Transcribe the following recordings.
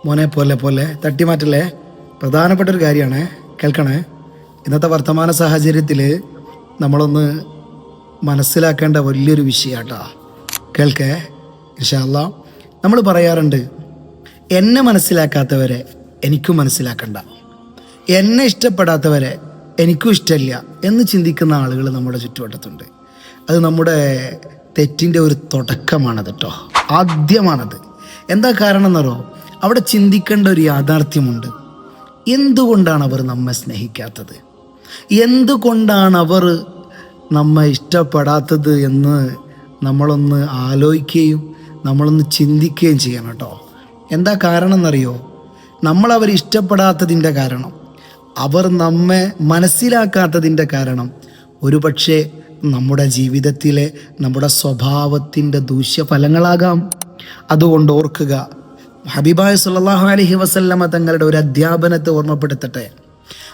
മോനെ പോലെ തട്ടിമാറ്റല്ലേ. പ്രധാനപ്പെട്ട ഒരു കാര്യമാണ്, കേൾക്കണേ. ഇന്നത്തെ വർത്തമാന സാഹചര്യത്തിൽ നമ്മളൊന്ന് മനസ്സിലാക്കേണ്ട വലിയൊരു വിഷയമാട്ടാ. കേൾക്കേ ഇൻഷാ അല്ലാ. നമ്മൾ പറയാറുണ്ട്, എന്നെ മനസ്സിലാക്കാത്തവരെ എനിക്കും മനസ്സിലാക്കണ്ട, എന്നെ ഇഷ്ടപ്പെടാത്തവരെ എനിക്കും ഇഷ്ടമില്ല എന്ന് ചിന്തിക്കുന്ന ആളുകൾ നമ്മുടെ ചുറ്റുവട്ടത്തുണ്ട്. അത് നമ്മുടെ തെറ്റിൻ്റെ ഒരു തുടക്കമാണത് കേട്ടോ, ആദ്യമാണത്. എന്താ കാരണം എന്നറിയോ? അവിടെ ചിന്തിക്കേണ്ട ഒരു യാഥാർത്ഥ്യമുണ്ട്. എന്തുകൊണ്ടാണ് അവർ നമ്മെ സ്നേഹിക്കാത്തത്, എന്തുകൊണ്ടാണ് അവർ നമ്മെ ഇഷ്ടപ്പെടാത്തത് എന്ന് നമ്മളൊന്ന് ആലോചിക്കുകയും നമ്മളൊന്ന് ചിന്തിക്കുകയും ചെയ്യണം കേട്ടോ. എന്താ കാരണം എന്നറിയോ? നമ്മളവർ ഇഷ്ടപ്പെടാത്തതിൻ്റെ കാരണം, അവർ നമ്മെ മനസ്സിലാക്കാത്തതിൻ്റെ കാരണം ഒരുപക്ഷെ നമ്മുടെ ജീവിതത്തിലെ നമ്മുടെ സ്വഭാവത്തിൻ്റെ ദൂഷ്യഫലങ്ങളാകാം. അതുകൊണ്ട് ഓർക്കുക, ഹബീബായ സല്ലല്ലാഹു അലൈഹി വസല്ലമ തങ്ങളുടെ ഒരു അധ്യാപനത്തെ ഓർമ്മപ്പെടുത്തട്ടെ.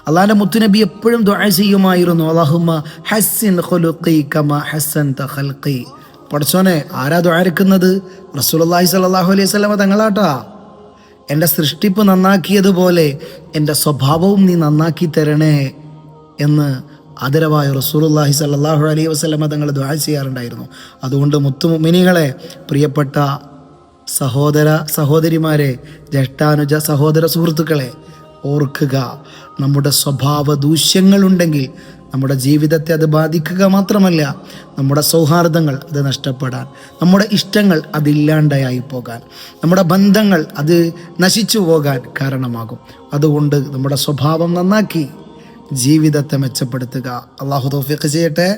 അള്ളാഹുവിൻ്റെ മുത്തുനബി എപ്പോഴും ദുആ ചെയ്യുമായിരുന്നു, അല്ലാഹുമ്മ ഹസ്സിൻ ഖുലുഖി കമാ ഹസ്സൻത ഖൽഖി. പടച്ചോനെ, ആരാ ദുആ ഇരക്കുന്നത്? റസൂലുള്ളാഹി സ്വല്ലല്ലാഹു അലൈഹി വസല്ലമ തങ്ങളാട്ടാ. എൻ്റെ സൃഷ്ടിപ്പ് നന്നാക്കിയതുപോലെ എൻ്റെ സ്വഭാവവും നീ നന്നാക്കി തരണേ എന്ന് ആദരവായ റസൂലുള്ളാഹി സ്വല്ലല്ലാഹു അലൈഹി വസല്ലമ തങ്ങൾ ദുആ ചെയ്യാറുണ്ടായിരുന്നു. അതുകൊണ്ട് മുത്തുമുഅ്മിനീങ്ങളെ, പ്രിയപ്പെട്ട സഹോദര സഹോദരിമാരെ, ജ്യേഷ്ഠാനുജ സഹോദര സുഹൃത്തുക്കളെ, ഓർക്കുക, നമ്മുടെ സ്വഭാവ ദൂഷ്യങ്ങളുണ്ടെങ്കിൽ നമ്മുടെ ജീവിതത്തെ അത് ബാധിക്കുക മാത്രമല്ല, നമ്മുടെ സൗഹാർദ്ദങ്ങൾ അത് നഷ്ടപ്പെടാൻ, നമ്മുടെ ഇഷ്ടങ്ങൾ അതില്ലാണ്ടായി പോകാൻ, നമ്മുടെ ബന്ധങ്ങൾ അത് നശിച്ചു പോകാൻ കാരണമാകും. അതുകൊണ്ട് നമ്മുടെ സ്വഭാവം നന്നാക്കി ജീവിതത്തെ മെച്ചപ്പെടുത്തുക. അള്ളാഹു തൗഫീഖ് ചെയ്യട്ടെ.